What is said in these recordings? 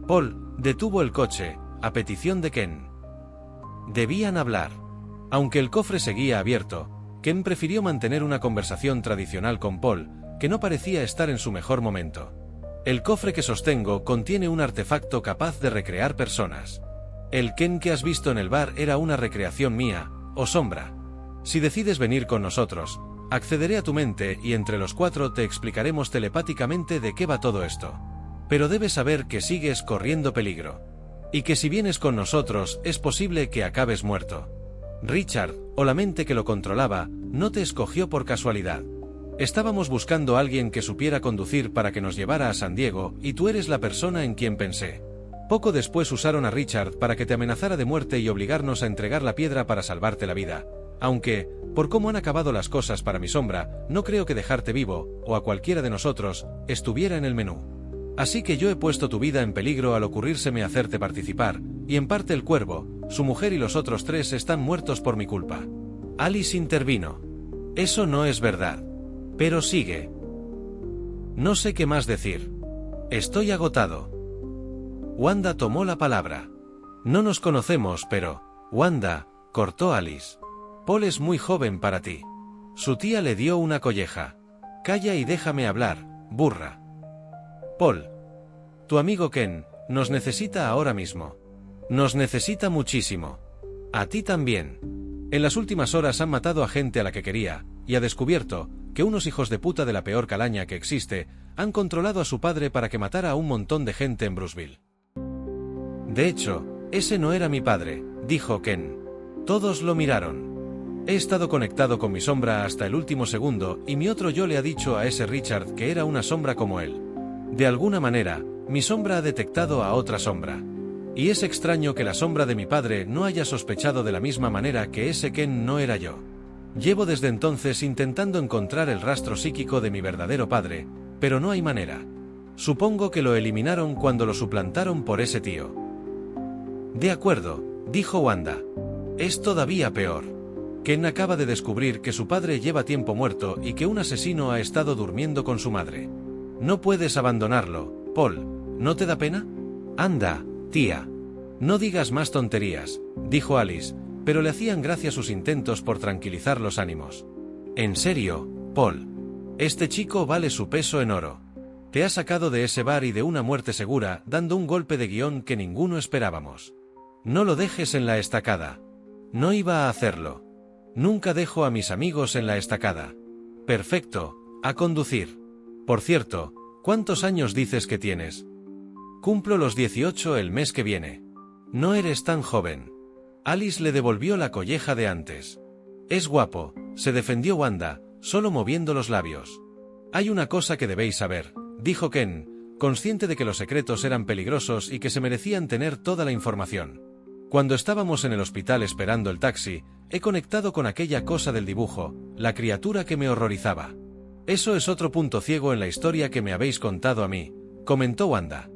Paul detuvo el coche, a petición de Ken. Debían hablar. Aunque el cofre seguía abierto, Ken prefirió mantener una conversación tradicional con Paul, que no parecía estar en su mejor momento. El cofre que sostengo contiene un artefacto capaz de recrear personas. El Ken que has visto en el bar era una recreación mía, o sombra. Si decides venir con nosotros, accederé a tu mente y entre los cuatro te explicaremos telepáticamente de qué va todo esto. Pero debes saber que sigues corriendo peligro. Y que si vienes con nosotros es posible que acabes muerto. Richard, o la mente que lo controlaba, no te escogió por casualidad. Estábamos buscando a alguien que supiera conducir para que nos llevara a San Diego y tú eres la persona en quien pensé. Poco después usaron a Richard para que te amenazara de muerte y obligarnos a entregar la piedra para salvarte la vida. Aunque, por cómo han acabado las cosas para mi sombra, no creo que dejarte vivo, o a cualquiera de nosotros, estuviera en el menú. Así que yo he puesto tu vida en peligro al ocurrírseme hacerte participar, y en parte el cuervo, su mujer y los otros 3 están muertos por mi culpa. Alice intervino. Eso no es verdad. Pero sigue. No sé qué más decir. Estoy agotado. Wanda tomó la palabra. No nos conocemos, pero... Wanda, cortó Alice. Paul es muy joven para ti. Su tía le dio una colleja. Calla y déjame hablar, burra. Paul. Tu amigo Ken, nos necesita ahora mismo. Nos necesita muchísimo. A ti también. En las últimas horas han matado a gente a la que quería, y ha descubierto que unos hijos de puta de la peor calaña que existe han controlado a su padre para que matara a un montón de gente en Bruceville. De hecho, ese no era mi padre, dijo Ken. Todos lo miraron. He estado conectado con mi sombra hasta el último segundo y mi otro yo le ha dicho a ese Richard que era una sombra como él. De alguna manera, mi sombra ha detectado a otra sombra. Y es extraño que la sombra de mi padre no haya sospechado de la misma manera que ese Ken no era yo. Llevo desde entonces intentando encontrar el rastro psíquico de mi verdadero padre, pero no hay manera. Supongo que lo eliminaron cuando lo suplantaron por ese tío. De acuerdo, dijo Wanda. Es todavía peor. Ken acaba de descubrir que su padre lleva tiempo muerto y que un asesino ha estado durmiendo con su madre. No puedes abandonarlo, Paul. ¿No te da pena? Anda, tía. No digas más tonterías, dijo Alice, pero le hacían gracia sus intentos por tranquilizar los ánimos. En serio, Paul. Este chico vale su peso en oro. Te ha sacado de ese bar y de una muerte segura, dando un golpe de guión que ninguno esperábamos. No lo dejes en la estacada. No iba a hacerlo. Nunca dejo a mis amigos en la estacada. Perfecto, a conducir. Por cierto, ¿cuántos años dices que tienes? Cumplo los 18 el mes que viene. No eres tan joven. Alice le devolvió la colleja de antes. Es guapo, se defendió Wanda, solo moviendo los labios. Hay una cosa que debéis saber, dijo Ken, consciente de que los secretos eran peligrosos y que se merecían tener toda la información. Cuando estábamos en el hospital esperando el taxi, he conectado con aquella cosa del dibujo, la criatura que me horrorizaba. Eso es otro punto ciego en la historia que me habéis contado a mí, comentó Wanda.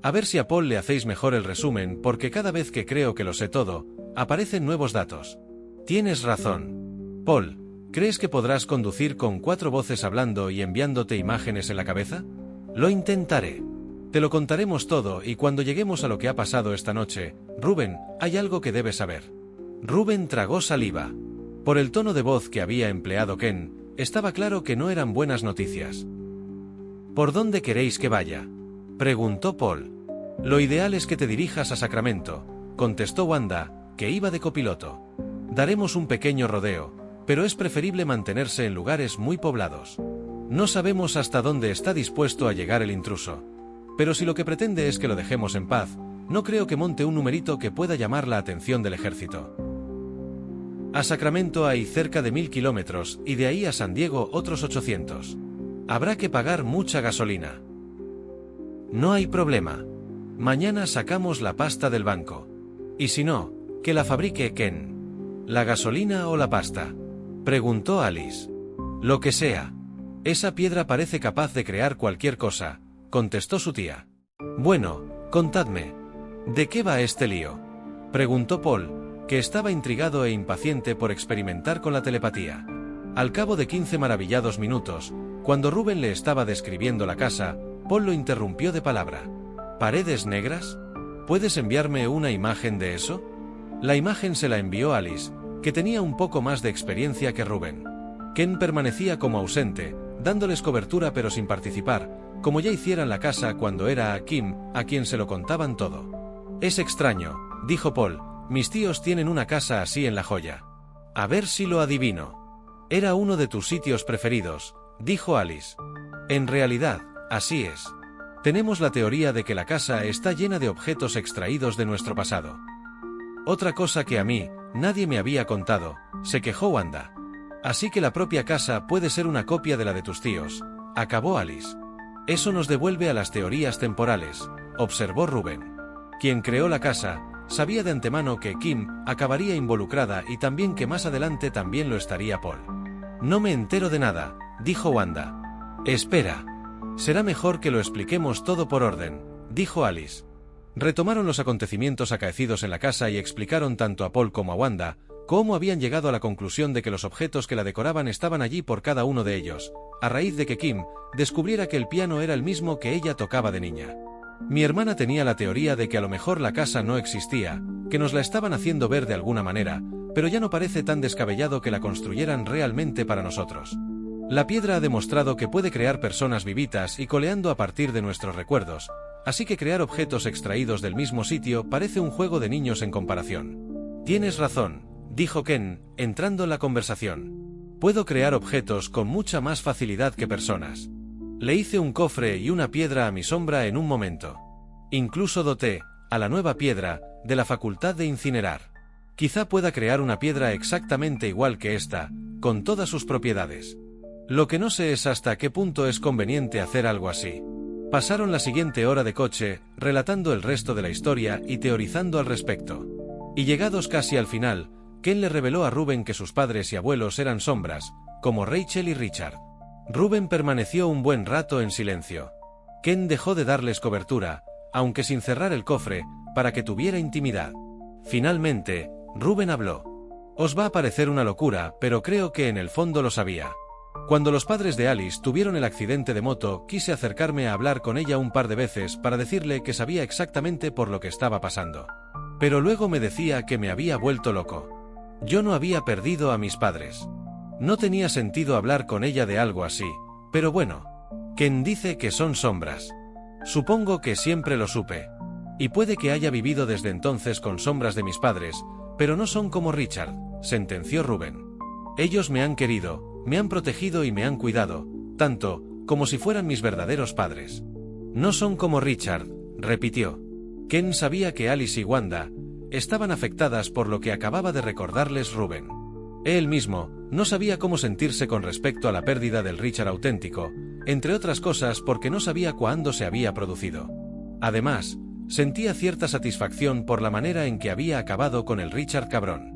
A ver si a Paul le hacéis mejor el resumen porque cada vez que creo que lo sé todo, aparecen nuevos datos. Tienes razón. Paul, ¿crees que podrás conducir con 4 voces hablando y enviándote imágenes en la cabeza? Lo intentaré. Te lo contaremos todo y cuando lleguemos a lo que ha pasado esta noche, Rubén, hay algo que debes saber. Rubén tragó saliva. Por el tono de voz que había empleado Ken, estaba claro que no eran buenas noticias. ¿Por dónde queréis que vaya?, preguntó Paul. Lo ideal es que te dirijas a Sacramento, contestó Wanda, que iba de copiloto. Daremos un pequeño rodeo, pero es preferible mantenerse en lugares muy poblados. No sabemos hasta dónde está dispuesto a llegar el intruso. Pero si lo que pretende es que lo dejemos en paz, no creo que monte un numerito que pueda llamar la atención del ejército. A Sacramento hay cerca de 1000 kilómetros y de ahí a San Diego otros 800. Habrá que pagar mucha gasolina. No hay problema. Mañana sacamos la pasta del banco. Y si no, que la fabrique Ken. ¿La gasolina o la pasta?, preguntó Alice. Lo que sea. Esa piedra parece capaz de crear cualquier cosa, contestó su tía. Bueno, contadme. ¿De qué va este lío?, preguntó Paul, que estaba intrigado e impaciente por experimentar con la telepatía. Al cabo de 15 maravillados minutos, cuando Rubén le estaba describiendo la casa, Paul lo interrumpió de palabra. ¿Paredes negras? ¿Puedes enviarme una imagen de eso? La imagen se la envió Alice, que tenía un poco más de experiencia que Rubén. Ken permanecía como ausente, dándoles cobertura pero sin participar, como ya hiciera en la casa cuando era a Kim, a quien se lo contaban todo. Es extraño, dijo Paul, mis tíos tienen una casa así en La Joya. A ver si lo adivino. Era uno de tus sitios preferidos, dijo Alice. En realidad, así es. Tenemos la teoría de que la casa está llena de objetos extraídos de nuestro pasado. Otra cosa que a mí, nadie me había contado, se quejó Wanda. Así que la propia casa puede ser una copia de la de tus tíos, acabó Alice. Eso nos devuelve a las teorías temporales, observó Rubén. Quien creó la casa, sabía de antemano que Kim acabaría involucrada y también que más adelante también lo estaría Paul. No me entero de nada, dijo Wanda. Espera. Será mejor que lo expliquemos todo por orden, dijo Alice. Retomaron los acontecimientos acaecidos en la casa y explicaron tanto a Paul como a Wanda cómo habían llegado a la conclusión de que los objetos que la decoraban estaban allí por cada uno de ellos, a raíz de que Kim descubriera que el piano era el mismo que ella tocaba de niña. Mi hermana tenía la teoría de que a lo mejor la casa no existía, que nos la estaban haciendo ver de alguna manera, pero ya no parece tan descabellado que la construyeran realmente para nosotros. La piedra ha demostrado que puede crear personas vivitas y coleando a partir de nuestros recuerdos, así que crear objetos extraídos del mismo sitio parece un juego de niños en comparación. Tienes razón, dijo Ken, entrando en la conversación. Puedo crear objetos con mucha más facilidad que personas. Le hice un cofre y una piedra a mi sombra en un momento. Incluso doté, a la nueva piedra, de la facultad de incinerar. Quizá pueda crear una piedra exactamente igual que esta, con todas sus propiedades. Lo que no sé es hasta qué punto es conveniente hacer algo así. Pasaron la siguiente hora de coche, relatando el resto de la historia y teorizando al respecto. Y llegados casi al final, Ken le reveló a Rubén que sus padres y abuelos eran sombras, como Rachel y Richard. Rubén permaneció un buen rato en silencio. Ken dejó de darles cobertura, aunque sin cerrar el cofre, para que tuviera intimidad. Finalmente, Rubén habló. Os va a parecer una locura, pero creo que en el fondo lo sabía. Cuando los padres de Alice tuvieron el accidente de moto, quise acercarme a hablar con ella un par de veces para decirle que sabía exactamente por lo que estaba pasando. Pero luego me decía que me había vuelto loco. Yo no había perdido a mis padres. No tenía sentido hablar con ella de algo así, pero bueno. Ken dice que son sombras. Supongo que siempre lo supe. Y puede que haya vivido desde entonces con sombras de mis padres, pero no son como Richard, sentenció Rubén. Ellos me han querido, me han protegido y me han cuidado, tanto como si fueran mis verdaderos padres. No son como Richard, repitió. Ken sabía que Alice y Wanda estaban afectadas por lo que acababa de recordarles Rubén. Él mismo no sabía cómo sentirse con respecto a la pérdida del Richard auténtico, entre otras cosas porque no sabía cuándo se había producido. Además, sentía cierta satisfacción por la manera en que había acabado con el Richard cabrón.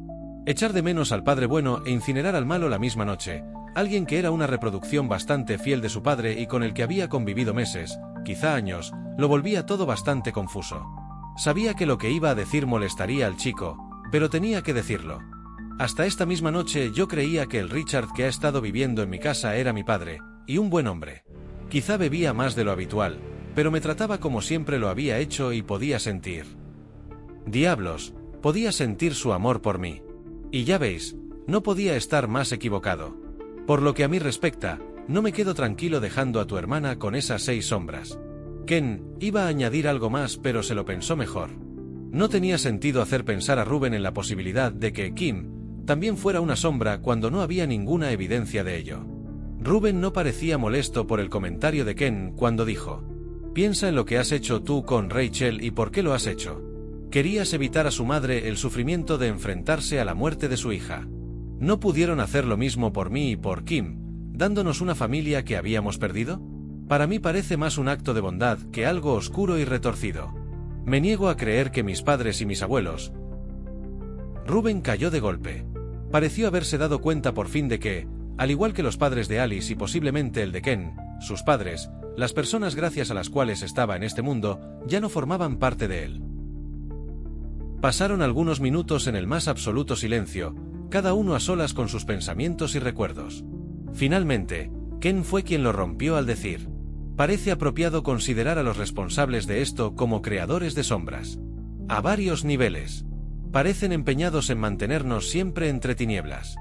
Echar de menos al padre bueno e incinerar al malo la misma noche, alguien que era una reproducción bastante fiel de su padre y con el que había convivido meses, quizá años, lo volvía todo bastante confuso. Sabía que lo que iba a decir molestaría al chico, pero tenía que decirlo. Hasta esta misma noche yo creía que el Richard que ha estado viviendo en mi casa era mi padre, y un buen hombre. Quizá bebía más de lo habitual, pero me trataba como siempre lo había hecho y podía sentir. Diablos, podía sentir su amor por mí. Y ya veis, no podía estar más equivocado. Por lo que a mí respecta, no me quedo tranquilo dejando a tu hermana con esas 6 sombras. Ken iba a añadir algo más pero se lo pensó mejor. No tenía sentido hacer pensar a Rubén en la posibilidad de que Kim también fuera una sombra cuando no había ninguna evidencia de ello. Rubén no parecía molesto por el comentario de Ken cuando dijo: piensa en lo que has hecho tú con Rachel y por qué lo has hecho. Querías evitar a su madre el sufrimiento de enfrentarse a la muerte de su hija. ¿No pudieron hacer lo mismo por mí y por Kim, dándonos una familia que habíamos perdido? Para mí parece más un acto de bondad que algo oscuro y retorcido. Me niego a creer que mis padres y mis abuelos... Rubén cayó de golpe. Pareció haberse dado cuenta por fin de que, al igual que los padres de Alice y posiblemente el de Ken, sus padres, las personas gracias a las cuales estaba en este mundo, ya no formaban parte de él. Pasaron algunos minutos en el más absoluto silencio, cada uno a solas con sus pensamientos y recuerdos. Finalmente, Ken fue quien lo rompió al decir: Parece apropiado considerar a los responsables de esto como creadores de sombras. A varios niveles. Parecen empeñados en mantenernos siempre entre tinieblas.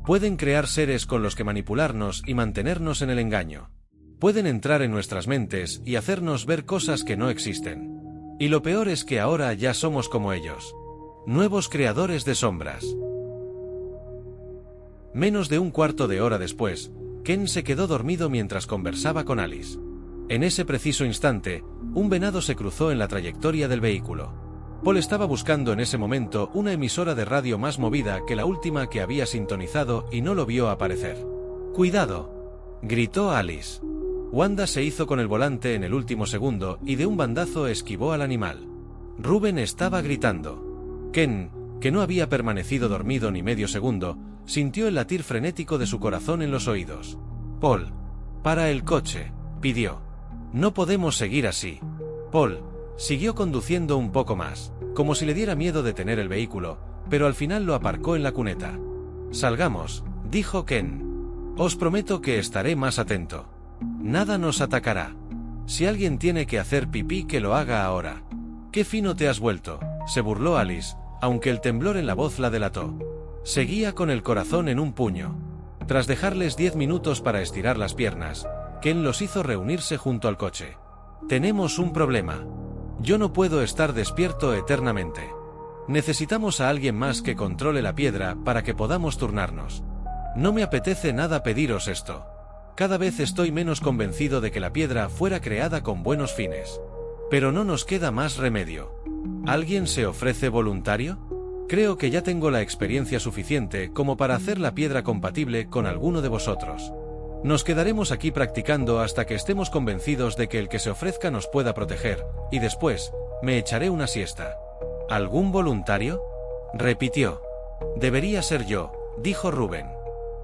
Pueden crear seres con los que manipularnos y mantenernos en el engaño. Pueden entrar en nuestras mentes y hacernos ver cosas que no existen. Y lo peor es que ahora ya somos como ellos. Nuevos creadores de sombras. Menos de un cuarto de hora después, Ken se quedó dormido mientras conversaba con Alice. En ese preciso instante, un venado se cruzó en la trayectoria del vehículo. Paul estaba buscando en ese momento una emisora de radio más movida que la última que había sintonizado y no lo vio aparecer. ¡Cuidado!, gritó Alice. Wanda se hizo con el volante en el último segundo y de un bandazo esquivó al animal. Rubén estaba gritando. Ken, que no había permanecido dormido ni medio segundo, sintió el latir frenético de su corazón en los oídos. Paul, para el coche, pidió. No podemos seguir así. Paul siguió conduciendo un poco más, como si le diera miedo detener el vehículo, pero al final lo aparcó en la cuneta. Salgamos, dijo Ken. Os prometo que estaré más atento. Nada nos atacará. Si alguien tiene que hacer pipí, que lo haga ahora. ¡Qué fino te has vuelto!, se burló Alice, aunque el temblor en la voz la delató. Seguía con el corazón en un puño. Tras dejarles 10 minutos para estirar las piernas, Ken los hizo reunirse junto al coche. Tenemos un problema. Yo no puedo estar despierto eternamente. Necesitamos a alguien más que controle la piedra para que podamos turnarnos. No me apetece nada pediros esto. Cada vez estoy menos convencido de que la piedra fuera creada con buenos fines. Pero no nos queda más remedio. ¿Alguien se ofrece voluntario? Creo que ya tengo la experiencia suficiente como para hacer la piedra compatible con alguno de vosotros. Nos quedaremos aquí practicando hasta que estemos convencidos de que el que se ofrezca nos pueda proteger, y después, me echaré una siesta. ¿Algún voluntario?, repitió. Debería ser yo, dijo Rubén.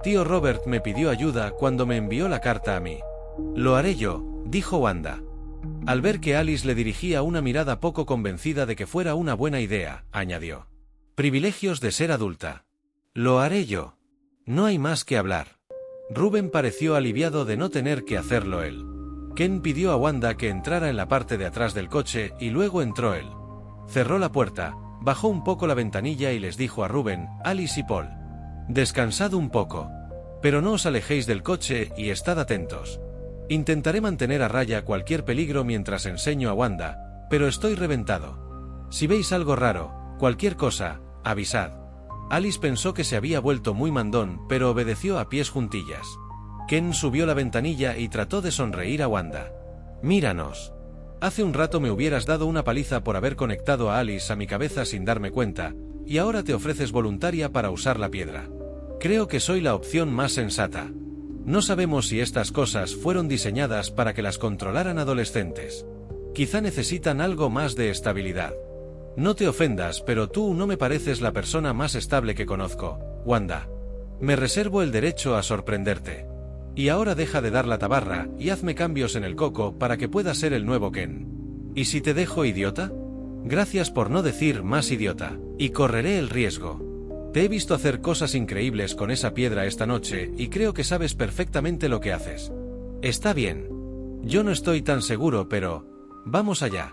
Tío Robert me pidió ayuda cuando me envió la carta a mí. Lo haré yo, dijo Wanda. Al ver que Alice le dirigía una mirada poco convencida de que fuera una buena idea, añadió. Privilegios de ser adulta. Lo haré yo. No hay más que hablar. Rubén pareció aliviado de no tener que hacerlo él. Ken pidió a Wanda que entrara en la parte de atrás del coche y luego entró él. Cerró la puerta, bajó un poco la ventanilla y les dijo a Rubén, Alice y Paul. Descansad un poco. Pero no os alejéis del coche y estad atentos. Intentaré mantener a raya cualquier peligro mientras enseño a Wanda, pero estoy reventado. Si veis algo raro, cualquier cosa, avisad. Alice pensó que se había vuelto muy mandón, pero obedeció a pies juntillas. Ken subió la ventanilla y trató de sonreír a Wanda. Míranos. Hace un rato me hubieras dado una paliza por haber conectado a Alice a mi cabeza sin darme cuenta, y ahora te ofreces voluntaria para usar la piedra. Creo que soy la opción más sensata. No sabemos si estas cosas fueron diseñadas para que las controlaran adolescentes. Quizá necesitan algo más de estabilidad. No te ofendas, pero tú no me pareces la persona más estable que conozco, Wanda. Me reservo el derecho a sorprenderte. Y ahora deja de dar la tabarra y hazme cambios en el coco para que pueda ser el nuevo Ken. ¿Y si te dejo idiota? Gracias por no decir más idiota, y correré el riesgo. Te he visto hacer cosas increíbles con esa piedra esta noche y creo que sabes perfectamente lo que haces. Está bien. Yo no estoy tan seguro, pero... vamos allá.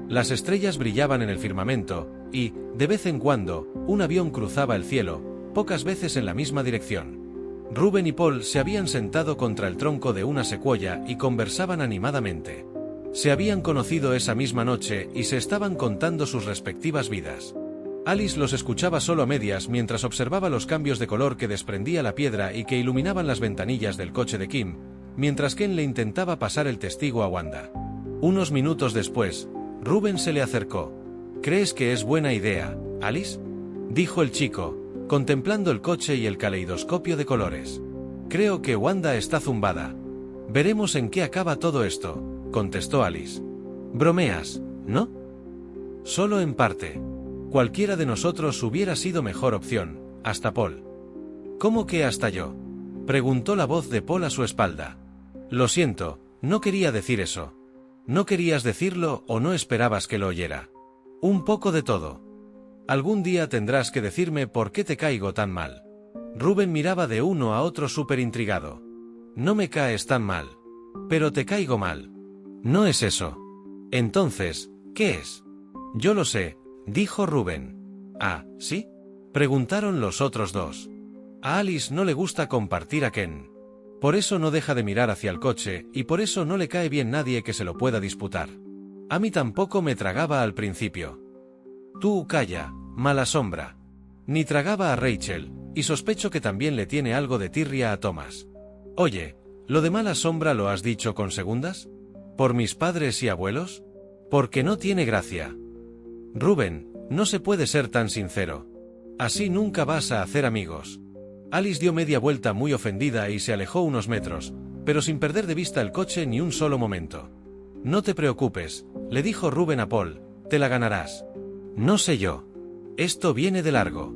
Las estrellas brillaban en el firmamento, y, de vez en cuando, un avión cruzaba el cielo, pocas veces en la misma dirección. Rubén y Paul se habían sentado contra el tronco de una secuoya y conversaban animadamente. Se habían conocido esa misma noche y se estaban contando sus respectivas vidas. Alice los escuchaba solo a medias mientras observaba los cambios de color que desprendía la piedra y que iluminaban las ventanillas del coche de Kim, mientras Ken le intentaba pasar el testigo a Wanda. Unos minutos después, Rubén se le acercó. ¿Crees que es buena idea, Alice?, dijo el chico, contemplando el coche y el caleidoscopio de colores. Creo que Wanda está zumbada. Veremos en qué acaba todo esto, contestó Alice. Bromeas, ¿no? Solo en parte. Cualquiera de nosotros hubiera sido mejor opción, hasta Paul. ¿Cómo que hasta yo?, preguntó la voz de Paul a su espalda. Lo siento, no quería decir eso. ¿No querías decirlo o no esperabas que lo oyera? Un poco de todo. Algún día tendrás que decirme por qué te caigo tan mal. Rubén miraba de uno a otro súper intrigado. No me caes tan mal. Pero te caigo mal. No es eso. Entonces, ¿qué es? Yo lo sé, dijo Rubén. Ah, ¿sí? Preguntaron los otros dos. A Alice no le gusta compartir a Ken. Por eso no deja de mirar hacia el coche y por eso no le cae bien nadie que se lo pueda disputar. A mí tampoco me tragaba al principio. Tú calla, mala sombra. Ni tragaba a Rachel, y sospecho que también le tiene algo de tirria a Thomas. Oye, ¿lo de mala sombra lo has dicho con segundas? ¿Por mis padres y abuelos? Porque no tiene gracia. Rubén, no se puede ser tan sincero. Así nunca vas a hacer amigos. Alice dio media vuelta muy ofendida y se alejó unos metros, pero sin perder de vista el coche ni un solo momento. No te preocupes, le dijo Rubén a Paul, te la ganarás. No sé yo. Esto viene de largo.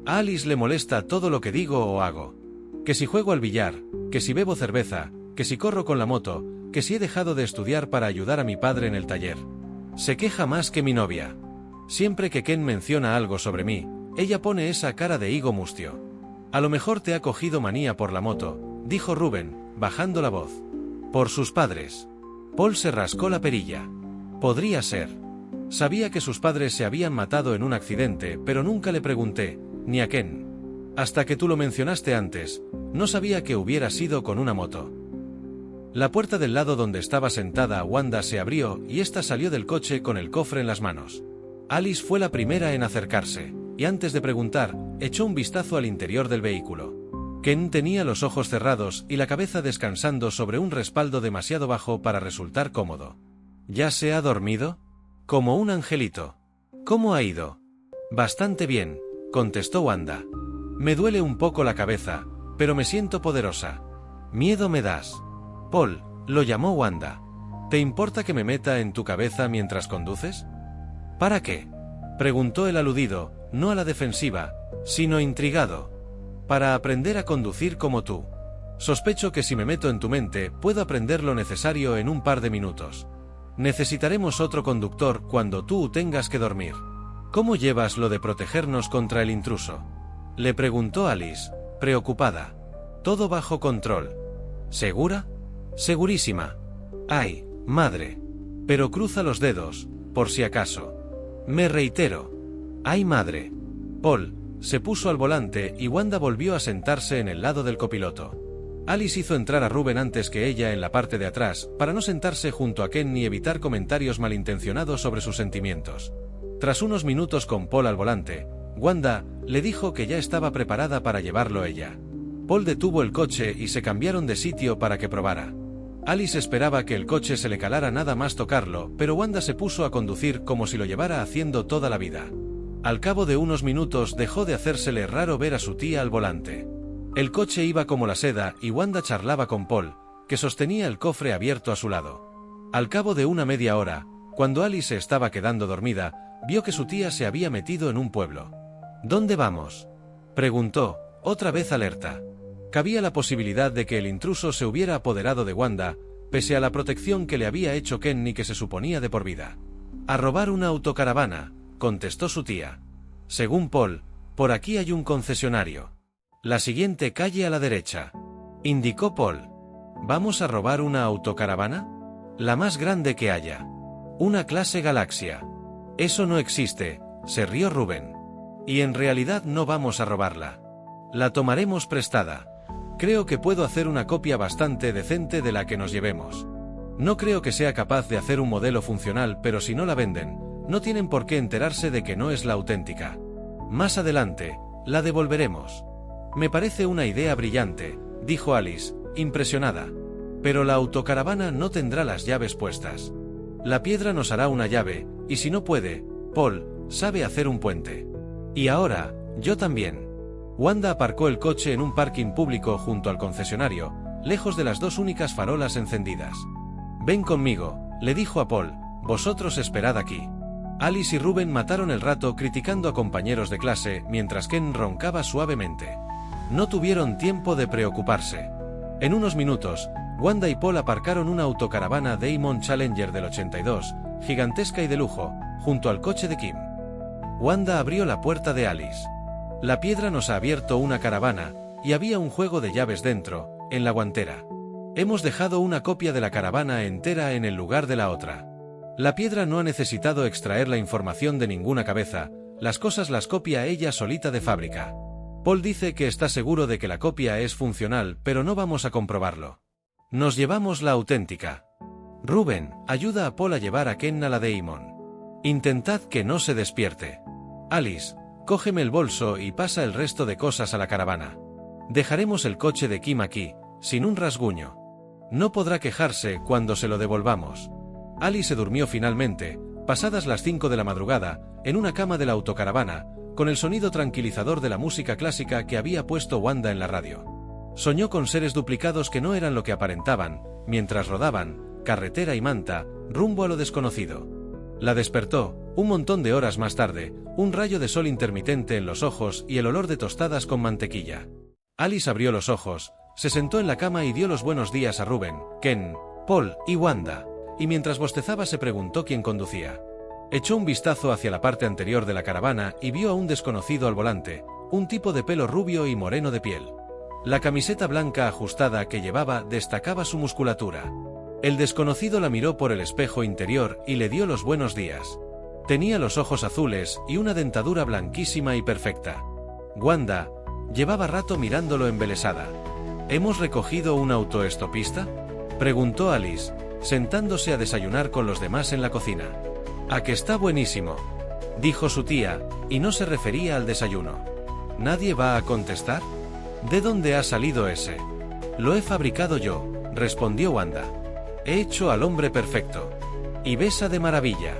A Alice le molesta todo lo que digo o hago. Que si juego al billar, que si bebo cerveza, que si corro con la moto, que si he dejado de estudiar para ayudar a mi padre en el taller. Se queja más que mi novia. Siempre que Ken menciona algo sobre mí, ella pone esa cara de higo mustio. A lo mejor te ha cogido manía por la moto, dijo Rubén, bajando la voz. Por sus padres. Paul se rascó la perilla. Podría ser. Sabía que sus padres se habían matado en un accidente, pero nunca le pregunté, ni a Ken. Hasta que tú lo mencionaste antes, no sabía que hubiera sido con una moto. La puerta del lado donde estaba sentada Wanda se abrió y ésta salió del coche con el cofre en las manos. Alice fue la primera en acercarse, y antes de preguntar, echó un vistazo al interior del vehículo. Ken tenía los ojos cerrados y la cabeza descansando sobre un respaldo demasiado bajo para resultar cómodo. ¿Ya se ha dormido? Como un angelito. ¿Cómo ha ido? Bastante bien, contestó Wanda. Me duele un poco la cabeza, pero me siento poderosa. Miedo me das. Paul, lo llamó Wanda. ¿Te importa que me meta en tu cabeza mientras conduces? ¿Para qué? Preguntó el aludido, no a la defensiva, sino intrigado. Para aprender a conducir como tú. Sospecho que si me meto en tu mente, puedo aprender lo necesario en un par de minutos. Necesitaremos otro conductor cuando tú tengas que dormir. ¿Cómo llevas lo de protegernos contra el intruso? Le preguntó Alice, preocupada. Todo bajo control. ¿Segura? Segurísima. Ay, madre. Pero cruza los dedos, por si acaso. Me reitero. Ay, madre. Paul se puso al volante y Wanda volvió a sentarse en el lado del copiloto. Alice hizo entrar a Rubén antes que ella en la parte de atrás, para no sentarse junto a Ken ni evitar comentarios malintencionados sobre sus sentimientos. Tras unos minutos con Paul al volante, Wanda le dijo que ya estaba preparada para llevarlo ella. Paul detuvo el coche y se cambiaron de sitio para que probara. Alice esperaba que el coche se le calara nada más tocarlo, pero Wanda se puso a conducir como si lo llevara haciendo toda la vida. Al cabo de unos minutos dejó de hacérsele raro ver a su tía al volante. El coche iba como la seda y Wanda charlaba con Paul, que sostenía el cofre abierto a su lado. Al cabo de una media hora, cuando Alice se estaba quedando dormida, vio que su tía se había metido en un pueblo. ¿Dónde vamos?, preguntó, otra vez alerta. Cabía la posibilidad de que el intruso se hubiera apoderado de Wanda, pese a la protección que le había hecho Ken y que se suponía de por vida. A robar una autocaravana, contestó su tía. Según Paul, por aquí hay un concesionario. La siguiente calle a la derecha, indicó Paul. ¿Vamos a robar una autocaravana? La más grande que haya. Una clase Galaxia. Eso no existe, se rió Rubén. Y en realidad no vamos a robarla. La tomaremos prestada. Creo que puedo hacer una copia bastante decente de la que nos llevemos. No creo que sea capaz de hacer un modelo funcional, pero si no la venden, no tienen por qué enterarse de que no es la auténtica. Más adelante, la devolveremos. Me parece una idea brillante, dijo Alice, impresionada. Pero la autocaravana no tendrá las llaves puestas. La piedra nos hará una llave, y si no puede, Paul sabe hacer un puente. Y ahora, yo también. Wanda aparcó el coche en un parking público junto al concesionario, lejos de las dos únicas farolas encendidas. Ven conmigo, le dijo a Paul, vosotros esperad aquí. Alice y Rubén mataron el rato criticando a compañeros de clase mientras Ken roncaba suavemente. No tuvieron tiempo de preocuparse. En unos minutos, Wanda y Paul aparcaron una autocaravana Damon Challenger del 82, gigantesca y de lujo, junto al coche de Kim. Wanda abrió la puerta de Alice. La piedra nos ha abierto una caravana, y había un juego de llaves dentro, en la guantera. Hemos dejado una copia de la caravana entera en el lugar de la otra. La piedra no ha necesitado extraer la información de ninguna cabeza, las cosas las copia ella solita de fábrica. Paul dice que está seguro de que la copia es funcional, pero no vamos a comprobarlo. Nos llevamos la auténtica. Rubén, ayuda a Paul a llevar a Ken a la Daemon. Intentad que no se despierte. Alice, cógeme el bolso y pasa el resto de cosas a la caravana. Dejaremos el coche de Kim aquí, sin un rasguño. No podrá quejarse cuando se lo devolvamos. Alice se durmió finalmente, pasadas las 5 de la madrugada, en una cama de la autocaravana, con el sonido tranquilizador de la música clásica que había puesto Wanda en la radio. Soñó con seres duplicados que no eran lo que aparentaban, mientras rodaban, carretera y manta, rumbo a lo desconocido. La despertó, un montón de horas más tarde, un rayo de sol intermitente en los ojos y el olor de tostadas con mantequilla. Alice abrió los ojos, se sentó en la cama y dio los buenos días a Rubén, Ken, Paul y Wanda, y mientras bostezaba se preguntó quién conducía. Echó un vistazo hacia la parte anterior de la caravana y vio a un desconocido al volante, un tipo de pelo rubio y moreno de piel. La camiseta blanca ajustada que llevaba destacaba su musculatura. El desconocido la miró por el espejo interior y le dio los buenos días. Tenía los ojos azules y una dentadura blanquísima y perfecta. Wanda llevaba rato mirándolo embelesada. ¿Hemos recogido un autoestopista?, preguntó Alice, sentándose a desayunar con los demás en la cocina. «¿A que está buenísimo?», dijo su tía, y no se refería al desayuno. ¿Nadie va a contestar? ¿De dónde ha salido ese? Lo he fabricado yo, respondió Wanda. He hecho al hombre perfecto. Y besa de maravilla.